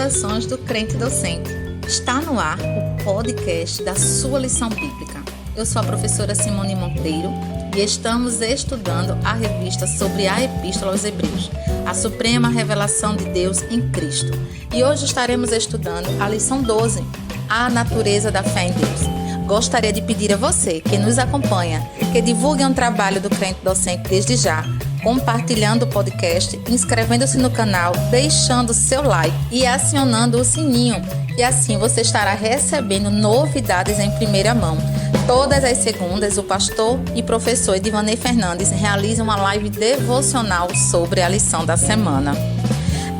Saudações do Crente Docente. Está no ar o podcast da sua lição bíblica. Eu sou a professora Simone Monteiro e estamos estudando a revista sobre a Epístola aos Hebreus, a suprema revelação de Deus em Cristo. E hoje estaremos estudando a lição 12, a natureza da fé em Deus. Gostaria de pedir a você que nos acompanha, que divulgue um trabalho do Crente Docente desde já, compartilhando o podcast, inscrevendo-se no canal, deixando seu like e acionando o sininho. E assim você estará recebendo novidades em primeira mão. Todas as segundas, o pastor e professor Edivanei Fernandes realizam uma live devocional sobre a lição da semana.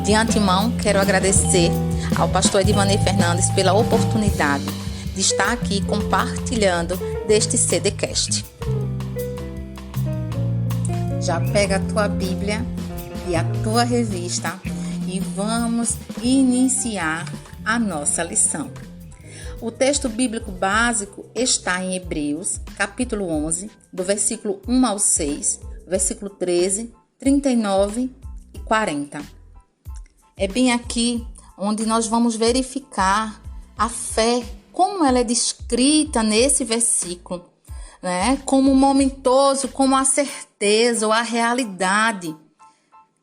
De antemão, quero agradecer ao pastor Edivanei Fernandes pela oportunidade de estar aqui compartilhando deste CDcast. Já pega a tua Bíblia e a tua revista e vamos iniciar a nossa lição. O texto bíblico básico está em Hebreus, capítulo 11, do versículo 1 ao 6, versículo 13, 39 e 40. É bem aqui onde nós vamos verificar a fé, como ela é descrita nesse versículo, né? Como momentoso, como a certeza ou a realidade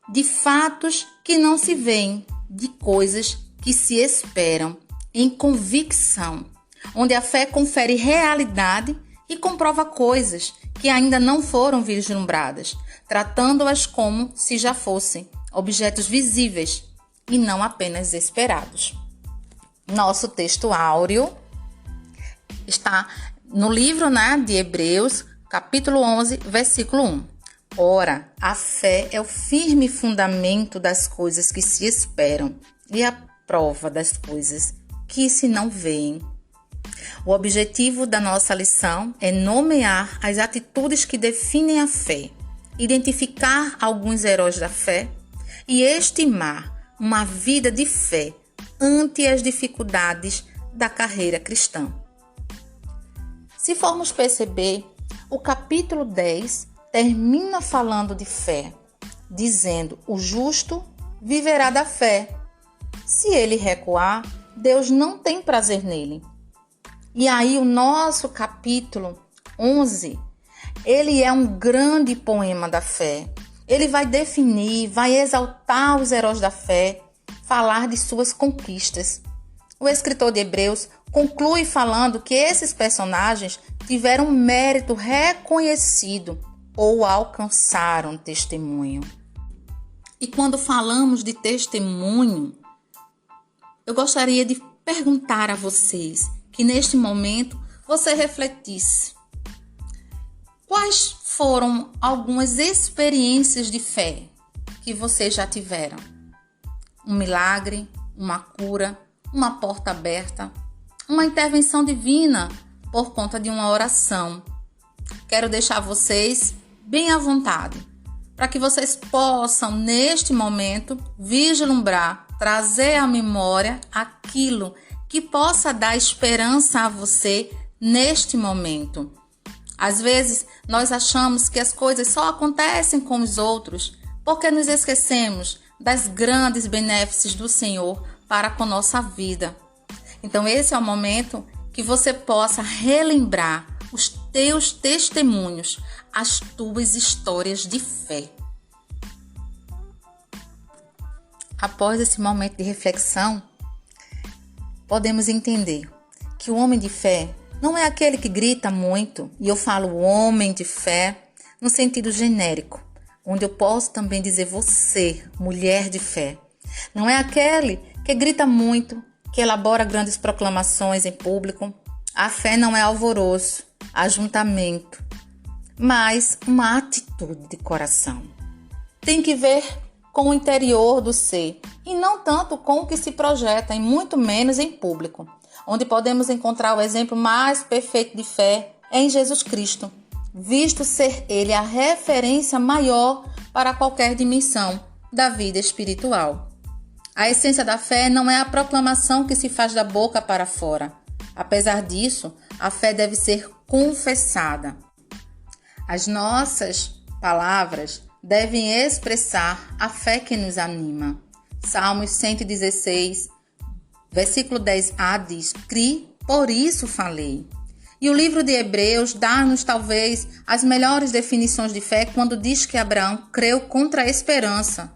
de fatos que não se veem, de coisas que se esperam, em convicção, onde a fé confere realidade e comprova coisas que ainda não foram vislumbradas, tratando-as como se já fossem objetos visíveis e não apenas esperados. Nosso texto áureo está no livro de Hebreus, capítulo 11, versículo 1. Ora, a fé é o firme fundamento das coisas que se esperam e a prova das coisas que se não veem. O objetivo da nossa lição é nomear as atitudes que definem a fé, identificar alguns heróis da fé e estimar uma vida de fé ante as dificuldades da carreira cristã. Se formos perceber, o capítulo 10 termina falando de fé, dizendo: o justo viverá da fé. Se ele recuar, Deus não tem prazer nele. E aí o nosso capítulo 11, ele é um grande poema da fé. Ele vai definir, vai exaltar os heróis da fé, falar de suas conquistas. O escritor de Hebreus conclui falando que esses personagens tiveram mérito reconhecido ou alcançaram testemunho. E quando falamos de testemunho, eu gostaria de perguntar a vocês que neste momento você refletisse. Quais foram algumas experiências de fé que vocês já tiveram? Um milagre, uma cura, uma porta aberta, uma intervenção divina por conta de uma oração. Quero deixar vocês bem à vontade, para que vocês possam, neste momento, vislumbrar, trazer à memória aquilo que possa dar esperança a você neste momento. Às vezes, nós achamos que as coisas só acontecem com os outros porque nos esquecemos das grandes benéficos do Senhor para com nossa vida. Então, esse é o momento que você possa relembrar os teus testemunhos, as tuas histórias de fé. Após esse momento de reflexão, podemos entender que o homem de fé não é aquele que grita muito, e eu falo homem de fé no sentido genérico, onde eu posso também dizer você, mulher de fé. Não é aquele que grita muito, que elabora grandes proclamações em público. A fé não é alvoroço, ajuntamento, mas uma atitude de coração. Tem que ver com o interior do ser e não tanto com o que se projeta, e muito menos em público, onde podemos encontrar o exemplo mais perfeito de fé em Jesus Cristo, visto ser ele a referência maior para qualquer dimensão da vida espiritual. A essência da fé não é a proclamação que se faz da boca para fora. Apesar disso, a fé deve ser confessada. As nossas palavras devem expressar a fé que nos anima. Salmos 116, versículo 10a diz: "Cri, por isso falei." E o livro de Hebreus dá-nos talvez as melhores definições de fé quando diz que Abraão creu contra a esperança.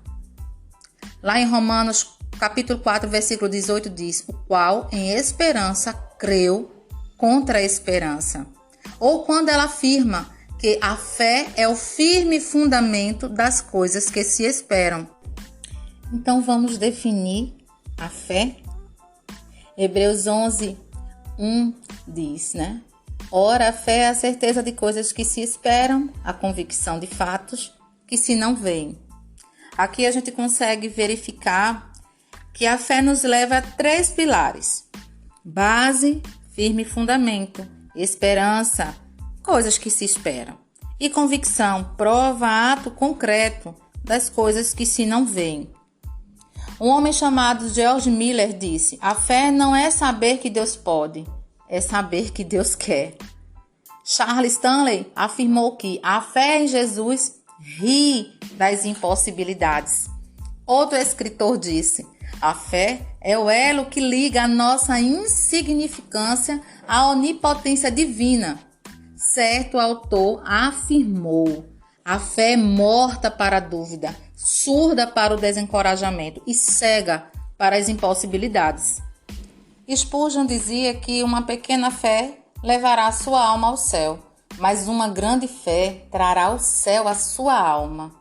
Lá em Romanos capítulo 4, versículo 18 diz: "O qual em esperança creu contra a esperança." Ou quando ela afirma que a fé é o firme fundamento das coisas que se esperam. Então vamos definir a fé? Hebreus 11, 1 diz, "Ora, a fé é a certeza de coisas que se esperam, a convicção de fatos que se não veem." Aqui a gente consegue verificar que a fé nos leva a 3 pilares: base, firme fundamento; esperança, coisas que se esperam; e convicção, prova, ato concreto das coisas que se não veem. Um homem chamado George Miller disse: "A fé não é saber que Deus pode, é saber que Deus quer." Charles Stanley afirmou que a fé em Jesus ri das impossibilidades. Outro escritor disse: "A fé é o elo que liga a nossa insignificância à onipotência divina." Certo autor afirmou: "A fé é morta para a dúvida, surda para o desencorajamento e cega para as impossibilidades." Spurgeon dizia que uma pequena fé levará sua alma ao céu, mas uma grande fé trará o céu à sua alma.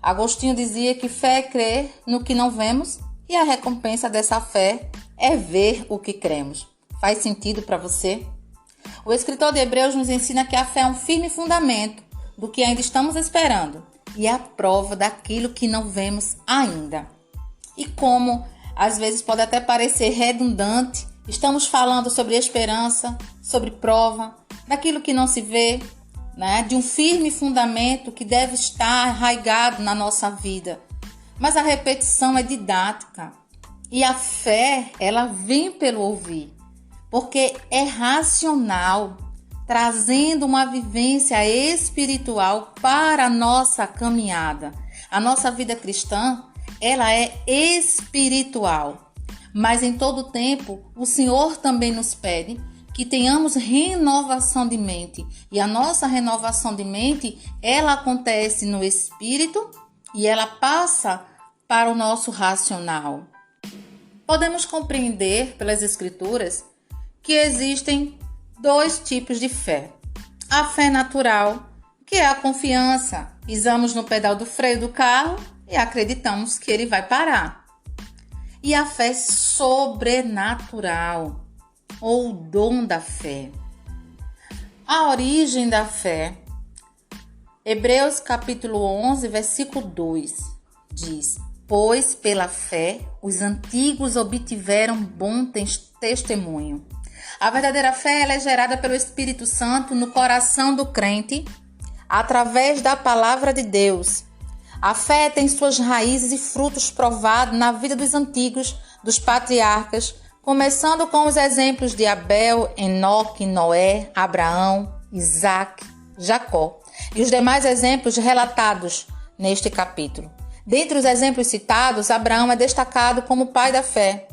Agostinho dizia que fé é crer no que não vemos e a recompensa dessa fé é ver o que cremos. Faz sentido para você? O escritor de Hebreus nos ensina que a fé é um firme fundamento do que ainda estamos esperando e a prova daquilo que não vemos ainda. E como às vezes pode até parecer redundante, estamos falando sobre esperança, sobre prova, daquilo que não se vê, de um firme fundamento que deve estar arraigado na nossa vida. Mas a repetição é didática e a fé, ela vem pelo ouvir, porque é racional, trazendo uma vivência espiritual para a nossa caminhada. A nossa vida cristã, ela é espiritual, mas em todo tempo o Senhor também nos pede que tenhamos renovação de mente. E a nossa renovação de mente, ela acontece no espírito e ela passa para o nosso racional. Podemos compreender pelas Escrituras que existem 2 tipos de fé. A fé natural, que é a confiança. Pisamos no pedal do freio do carro e acreditamos que ele vai parar. E a fé sobrenatural, ou dom da fé. A origem da fé. Hebreus capítulo 11, versículo 2 diz: "Pois pela fé os antigos obtiveram bom testemunho." A verdadeira fé, ela é gerada pelo Espírito Santo no coração do crente através da palavra de Deus. A fé tem suas raízes e frutos provados na vida dos antigos, dos patriarcas, começando com os exemplos de Abel, Enoque, Noé, Abraão, Isaac, Jacó e os demais exemplos relatados neste capítulo. Dentre os exemplos citados, Abraão é destacado como pai da fé,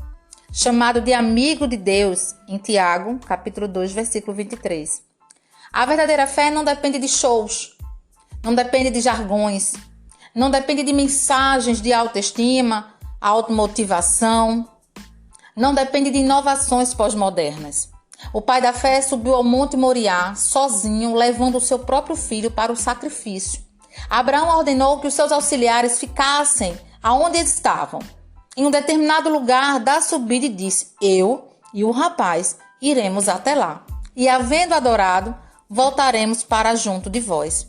chamado de amigo de Deus, em Tiago, capítulo 2, versículo 23. A verdadeira fé não depende de shows, não depende de jargões, não depende de mensagens de autoestima, automotivação, não depende de inovações pós-modernas. O pai da fé subiu ao Monte Moriá sozinho, levando o seu próprio filho para o sacrifício. Abraão ordenou que os seus auxiliares ficassem aonde eles estavam, em um determinado lugar da subida, e disse: "Eu e o rapaz iremos até lá, e havendo adorado, voltaremos para junto de vós."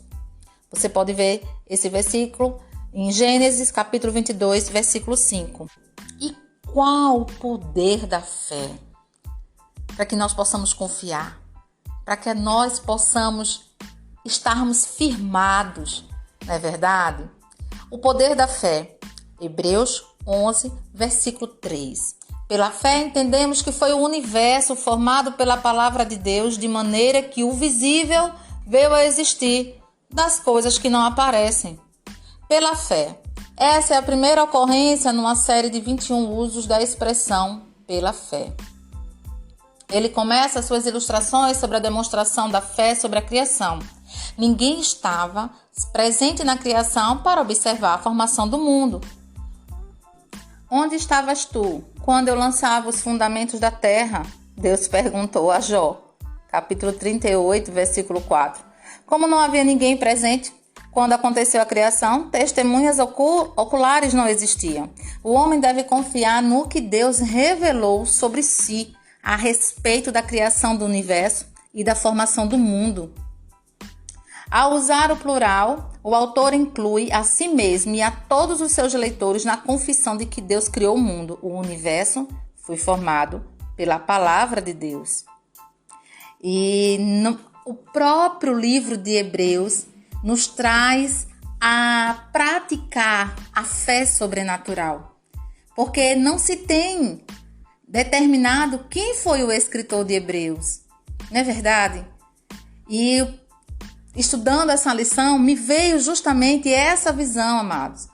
Você pode ver esse versículo em Gênesis capítulo 22, versículo 5. E qual o poder da fé? Para que nós possamos confiar, para que nós possamos estarmos firmados, não é verdade? O poder da fé, Hebreus 11, versículo 3. Pela fé entendemos que foi o universo formado pela palavra de Deus, de maneira que o visível veio a existir das coisas que não aparecem. Pela fé. Essa é a primeira ocorrência numa série de 21 usos da expressão pela fé. Ele começa suas ilustrações sobre a demonstração da fé sobre a criação. Ninguém estava presente na criação para observar a formação do mundo. Onde estavas tu quando eu lançava os fundamentos da terra? Deus perguntou a Jó. Capítulo 38, versículo 4. Como não havia ninguém presente quando aconteceu a criação, testemunhas oculares não existiam. O homem deve confiar no que Deus revelou sobre si a respeito da criação do universo e da formação do mundo. Ao usar o plural, o autor inclui a si mesmo e a todos os seus leitores na confissão de que Deus criou o mundo. O universo foi formado pela palavra de Deus. E o próprio livro de Hebreus nos traz a praticar a fé sobrenatural, porque não se tem determinado quem foi o escritor de Hebreus, não é verdade? E estudando essa lição, me veio justamente essa visão, amados.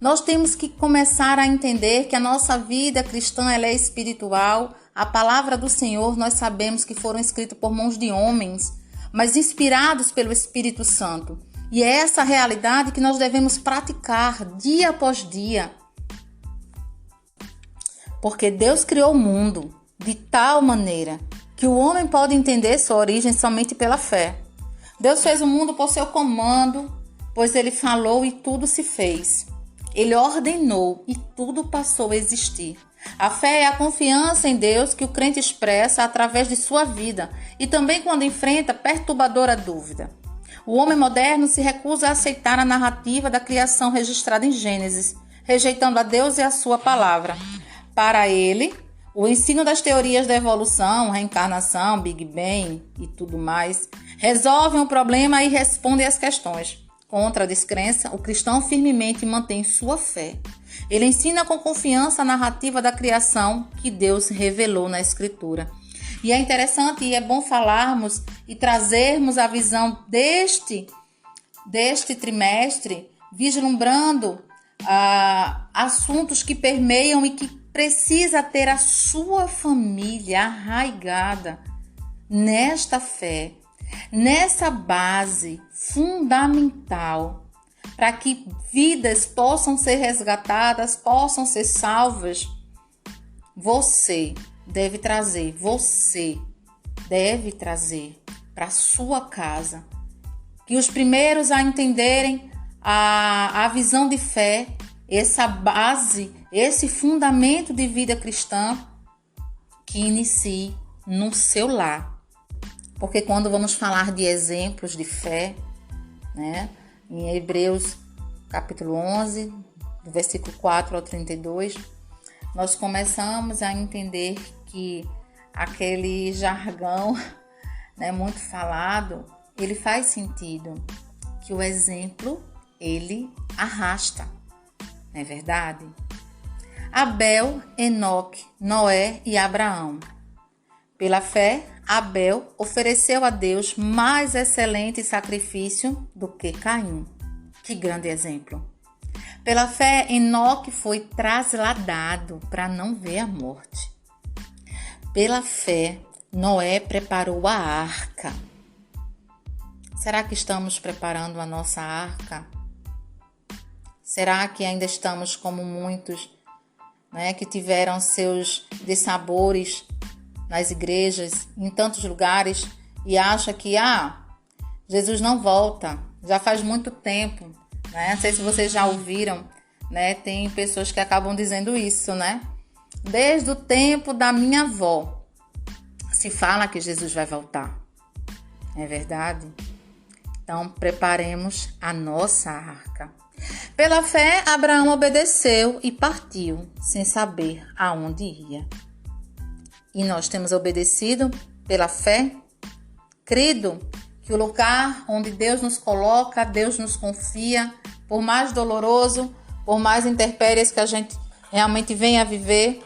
Nós temos que começar a entender que a nossa vida cristã ela é espiritual. A palavra do Senhor, nós sabemos que foram escritas por mãos de homens, mas inspirados pelo Espírito Santo. E é essa realidade que nós devemos praticar dia após dia. Porque Deus criou o mundo de tal maneira que o homem pode entender sua origem somente pela fé. Deus fez o mundo por seu comando, pois ele falou e tudo se fez. Ele ordenou e tudo passou a existir. A fé é a confiança em Deus que o crente expressa através de sua vida e também quando enfrenta perturbadora dúvida. O homem moderno se recusa a aceitar a narrativa da criação registrada em Gênesis, rejeitando a Deus e a sua palavra. Para ele, o ensino das teorias da evolução, reencarnação, Big Bang e tudo mais, resolvem o problema e respondem às questões. Contra a descrença, o cristão firmemente mantém sua fé. Ele ensina com confiança a narrativa da criação que Deus revelou na Escritura. E é interessante e é bom falarmos e trazermos a visão deste trimestre, vislumbrando assuntos que permeiam e que precisa ter a sua família arraigada nesta fé, nessa base fundamental, para que vidas possam ser resgatadas, possam ser salvas. Você deve trazer para a sua casa. Que os primeiros a entenderem a visão de fé, essa base, esse fundamento de vida cristã, que inicie no seu lar. Porque quando vamos falar de exemplos de fé, né, em Hebreus capítulo 11, do versículo 4 ao 32, nós começamos a entender que aquele jargão, né, muito falado, ele faz sentido, que o exemplo, ele arrasta, não é verdade? Abel, Enoque, Noé e Abraão. Pela fé, Abel ofereceu a Deus mais excelente sacrifício do que Caim. Que grande exemplo! Pela fé, Enoque foi trasladado para não ver a morte. Pela fé, Noé preparou a arca. Será que estamos preparando a nossa arca? Será que ainda estamos como muitos, né, que tiveram seus dissabores nas igrejas, em tantos lugares, e acha que Jesus não volta, já faz muito tempo, né? Não sei se vocês já ouviram, né? Tem pessoas que acabam dizendo isso, né? Desde o tempo da minha avó se fala que Jesus vai voltar. É verdade? Então, preparemos a nossa arca. Pela fé, Abraão obedeceu e partiu, sem saber aonde ia. E nós temos obedecido pela fé, crido que o lugar onde Deus nos coloca, Deus nos confia, por mais doloroso, por mais intempéries que a gente realmente venha a viver,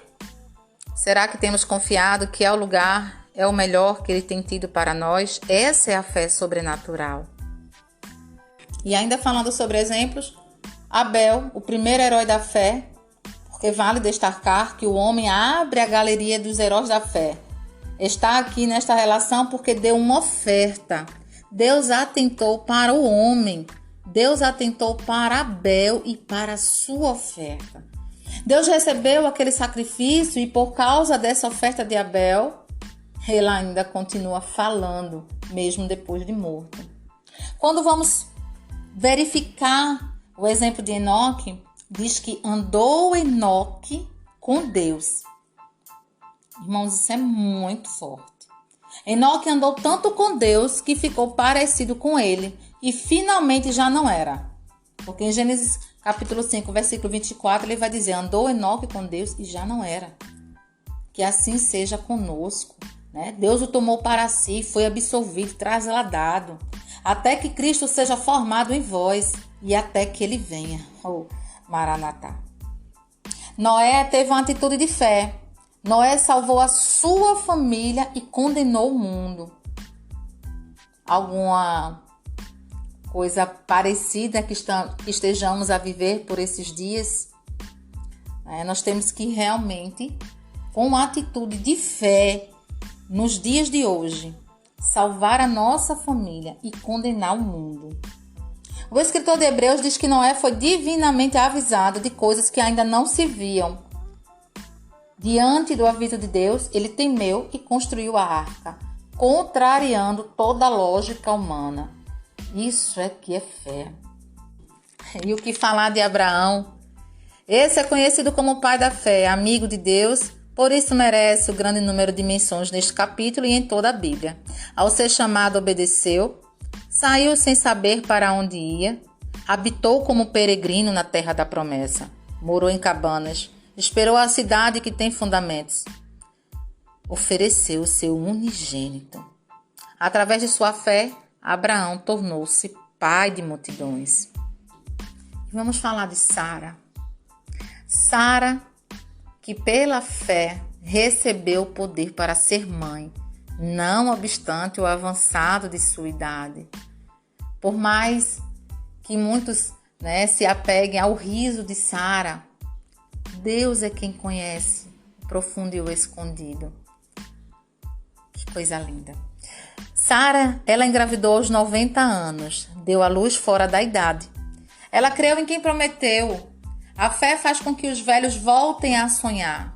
será que temos confiado que é o lugar, é o melhor que Ele tem tido para nós? Essa é a fé sobrenatural. E ainda falando sobre exemplos, Abel, o primeiro herói da fé, porque vale destacar que o homem abre a galeria dos heróis da fé. Está aqui nesta relação porque deu uma oferta. Deus atentou para o homem. Deus atentou para Abel e para a sua oferta. Deus recebeu aquele sacrifício e por causa dessa oferta de Abel, ele ainda continua falando, mesmo depois de morto. Quando vamos verificar o exemplo de Enoque, diz que andou Enoque com Deus. Irmãos, isso é muito forte. Enoque andou tanto com Deus que ficou parecido com ele e finalmente já não era. Porque em Gênesis capítulo 5, versículo 24, ele vai dizer: andou Enoque com Deus e já não era. Que assim seja conosco. Né? Deus o tomou para si, foi absolvido, trasladado, até que Cristo seja formado em vós e até que ele venha. Oh, Maranatá. Noé teve uma atitude de fé. Noé salvou a sua família e condenou o mundo. Alguma coisa parecida que estejamos a viver por esses dias? Nós temos que realmente, com uma atitude de fé, nos dias de hoje, salvar a nossa família e condenar o mundo. O escritor de Hebreus diz que Noé foi divinamente avisado de coisas que ainda não se viam. Diante do aviso de Deus, ele temeu e construiu a arca, contrariando toda a lógica humana. Isso é que é fé. E o que falar de Abraão? Esse é conhecido como o pai da fé, amigo de Deus, por isso merece o grande número de menções neste capítulo e em toda a Bíblia. Ao ser chamado, obedeceu, saiu sem saber para onde ia, habitou como peregrino na terra da promessa, morou em cabanas, esperou a cidade que tem fundamentos, ofereceu o seu unigênito. Através de sua fé, Abraão tornou-se pai de multidões. Vamos falar de Sara. Sara, que pela fé recebeu o poder para ser mãe, não obstante o avançado de sua idade. Por mais que muitos se apeguem ao riso de Sara, Deus é quem conhece o profundo e o escondido. Que coisa linda. Sara, ela engravidou aos 90 anos, deu à luz fora da idade. Ela creu em quem prometeu. A fé faz com que os velhos voltem a sonhar,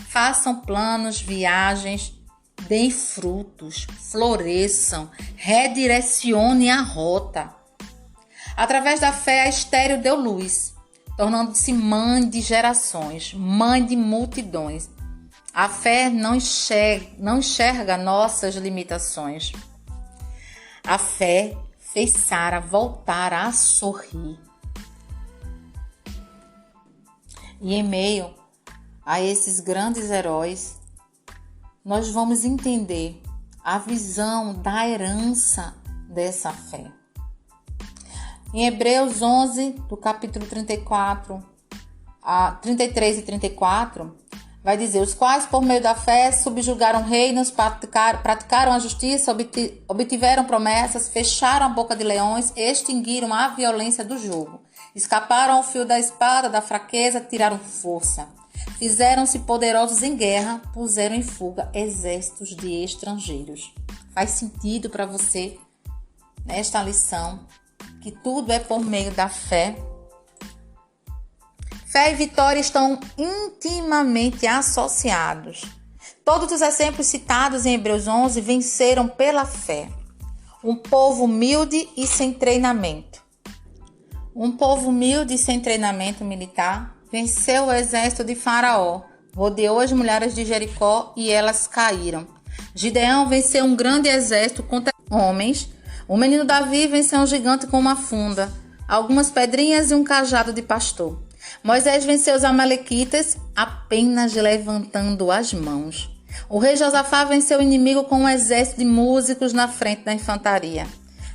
façam planos, viagens, deem frutos, floresçam, redirecionem a rota. Através da fé, a estéril deu luz, tornando-se mãe de gerações, mãe de multidões. A fé não enxerga nossas limitações. A fé fez Sara voltar a sorrir. E em meio a esses grandes heróis, nós vamos entender a visão da herança dessa fé. Em Hebreus 11, do capítulo 33 e 34, vai dizer: os quais por meio da fé subjugaram reinos, praticaram a justiça, obtiveram promessas, fecharam a boca de leões, extinguiram a violência do jugo. Escaparam ao fio da espada, da fraqueza, tiraram força. Fizeram-se poderosos em guerra, puseram em fuga exércitos de estrangeiros. Faz sentido para você, nesta lição, que tudo é por meio da fé? Fé e vitória estão intimamente associados. Todos os exemplos citados em Hebreus 11 venceram pela fé. Um povo humilde e sem treinamento. Um povo humilde e sem treinamento militar venceu o exército de Faraó, rodeou as mulheres de Jericó e elas caíram. Gideão venceu um grande exército contra homens. O menino Davi venceu um gigante com uma funda, algumas pedrinhas e um cajado de pastor. Moisés venceu os amalequitas apenas levantando as mãos. O rei Josafá venceu o inimigo com um exército de músicos na frente da infantaria.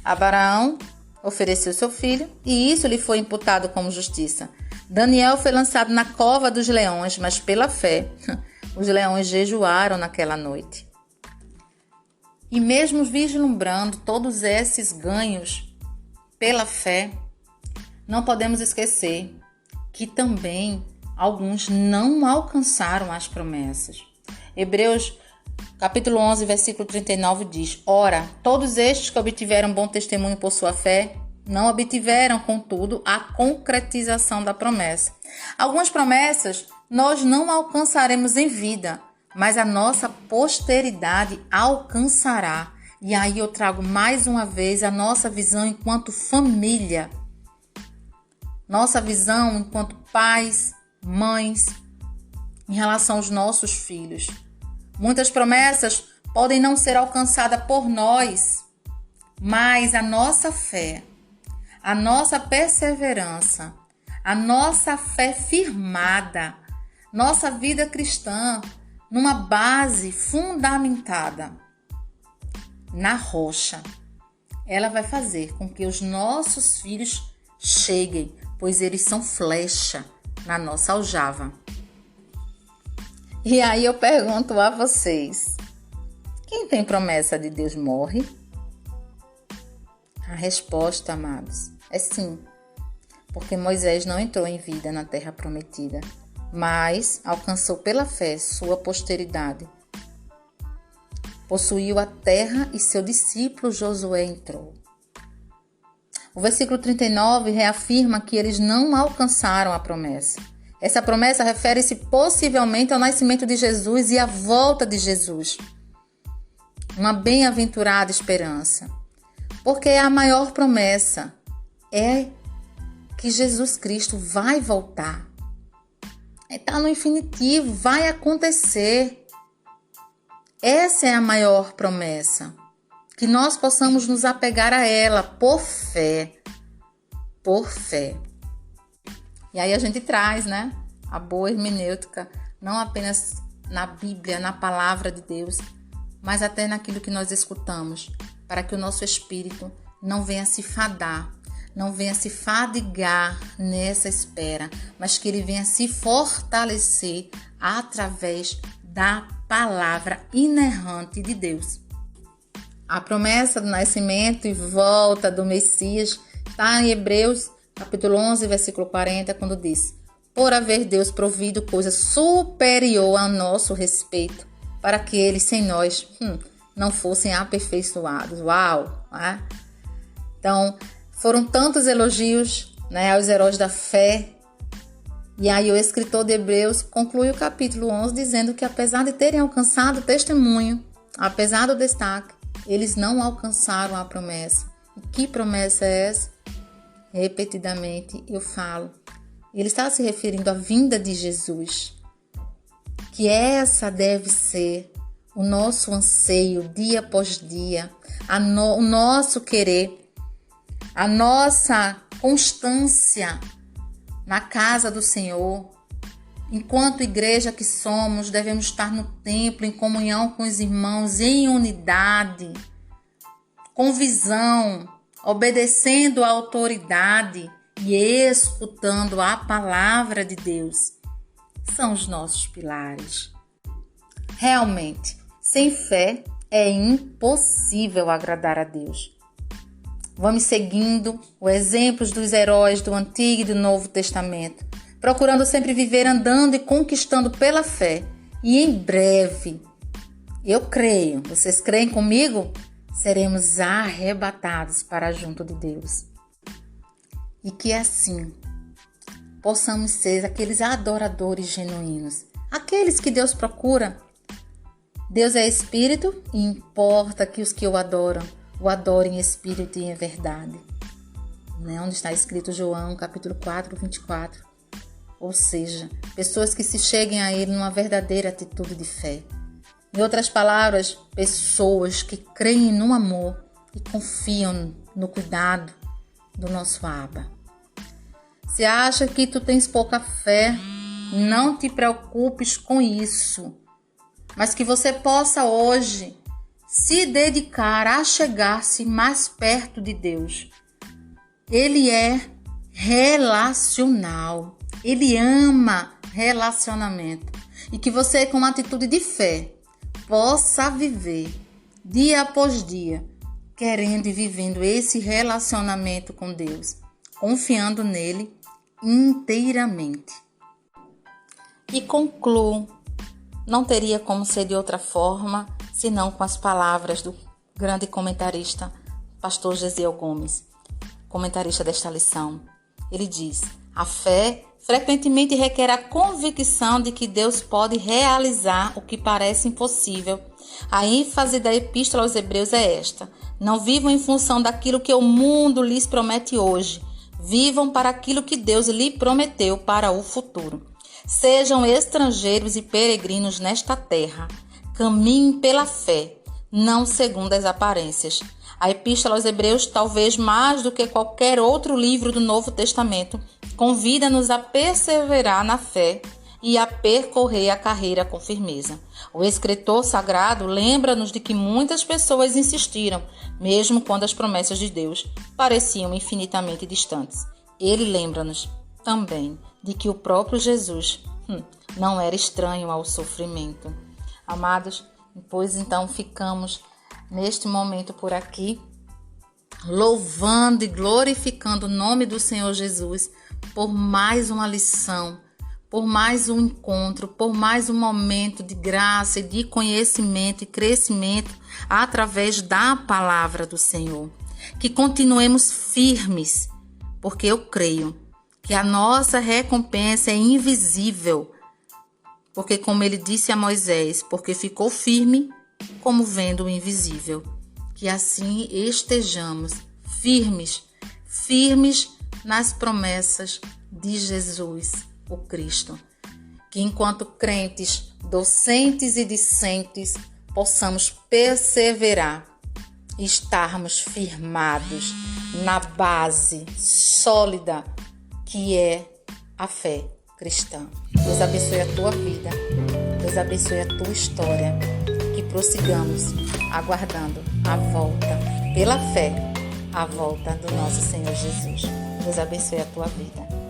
Abraão ofereceu seu filho e isso lhe foi imputado como justiça. Daniel foi lançado na cova dos leões, mas pela fé, os leões jejuaram naquela noite. E mesmo vislumbrando todos esses ganhos pela fé, não podemos esquecer que também alguns não alcançaram as promessas. Hebreus capítulo 11, versículo 39 diz: Ora, todos estes que obtiveram bom testemunho por sua fé, não obtiveram, contudo, a concretização da promessa. Algumas promessas nós não alcançaremos em vida, mas a nossa posteridade alcançará. E aí eu trago mais uma vez a nossa visão enquanto família. Nossa visão enquanto pais, mães, em relação aos nossos filhos. Muitas promessas podem não ser alcançadas por nós, mas a nossa fé, a nossa perseverança, a nossa fé firmada, nossa vida cristã, numa base fundamentada na rocha, ela vai fazer com que os nossos filhos cheguem, pois eles são flecha na nossa aljava. E aí eu pergunto a vocês, quem tem promessa de Deus morre? A resposta, amados, é sim, porque Moisés não entrou em vida na terra prometida, mas alcançou pela fé sua posteridade. Possuiu a terra e seu discípulo Josué entrou. O versículo 39 reafirma que eles não alcançaram a promessa. Essa promessa refere-se possivelmente ao nascimento de Jesus e à volta de Jesus. Uma bem-aventurada esperança. Porque a maior promessa é que Jesus Cristo vai voltar. Está no infinitivo, vai acontecer. Essa é a maior promessa. Que nós possamos nos apegar a ela por fé. Por fé. E aí a gente traz, a boa hermenêutica, não apenas na Bíblia, na palavra de Deus, mas até naquilo que nós escutamos, para que o nosso espírito não venha se fadar, não venha se fadigar nessa espera, mas que ele venha se fortalecer através da palavra inerrante de Deus. A promessa do nascimento e volta do Messias está em Hebreus capítulo 11, versículo 40, quando diz: Por haver Deus provido coisa superior a nosso respeito, para que eles sem nós não fossem aperfeiçoados. Uau! Então, foram tantos elogios aos heróis da fé. E aí o escritor de Hebreus conclui o capítulo 11 dizendo que apesar de terem alcançado o testemunho, apesar do destaque, eles não alcançaram a promessa. E que promessa é essa? Repetidamente eu falo. Ele está se referindo à vinda de Jesus. Que essa deve ser o nosso anseio dia após dia, o nosso querer, a nossa constância na casa do Senhor. Enquanto igreja que somos, devemos estar no templo, em comunhão com os irmãos, em unidade, com visão, obedecendo à autoridade e escutando a palavra de Deus. São os nossos pilares. Realmente, sem fé é impossível agradar a Deus. Vamos seguindo os exemplos dos heróis do Antigo e do Novo Testamento, procurando sempre viver andando e conquistando pela fé. E em breve, eu creio, vocês creem comigo? Seremos arrebatados para junto de Deus. E que assim possamos ser aqueles adoradores genuínos, aqueles que Deus procura. Deus é espírito e importa que os que o adorem em espírito e em verdade. Onde está escrito João, capítulo 4, 24. Ou seja, pessoas que se cheguem a Ele numa verdadeira atitude de fé. Em outras palavras, pessoas que creem no amor e confiam no cuidado do nosso Abba. Se acha que tu tens pouca fé, não te preocupes com isso, mas que você possa hoje se dedicar a chegar-se mais perto de Deus. Ele é relacional, ele ama relacionamento, e que você, com uma atitude de fé, possa viver dia após dia, querendo e vivendo esse relacionamento com Deus, confiando nele inteiramente. E concluo, não teria como ser de outra forma, senão com as palavras do grande comentarista, pastor Gesiel Gomes, comentarista desta lição. Ele diz: a fé frequentemente requer a convicção de que Deus pode realizar o que parece impossível. A ênfase da Epístola aos Hebreus é esta: não vivam em função daquilo que o mundo lhes promete hoje. Vivam para aquilo que Deus lhe prometeu para o futuro. Sejam estrangeiros e peregrinos nesta terra. Caminhem pela fé, não segundo as aparências. A Epístola aos Hebreus, talvez mais do que qualquer outro livro do Novo Testamento, convida-nos a perseverar na fé e a percorrer a carreira com firmeza. O escritor sagrado lembra-nos de que muitas pessoas insistiram, mesmo quando as promessas de Deus pareciam infinitamente distantes. Ele lembra-nos também de que o próprio Jesus não era estranho ao sofrimento. Amados, pois então ficamos neste momento por aqui, louvando e glorificando o nome do Senhor Jesus por mais uma lição, por mais um encontro, por mais um momento de graça e de conhecimento e crescimento através da palavra do Senhor. Que continuemos firmes, porque eu creio que a nossa recompensa é invisível, porque como ele disse a Moisés, porque ficou firme como vendo o invisível. Que assim estejamos firmes nas promessas de Jesus, o Cristo. Que enquanto crentes, docentes e discentes, possamos perseverar e estarmos firmados na base sólida que é a fé cristã. Deus abençoe a tua vida, Deus abençoe a tua história, que prossigamos aguardando a volta, pela fé, a volta do nosso Senhor Jesus. Deus abençoe a tua vida.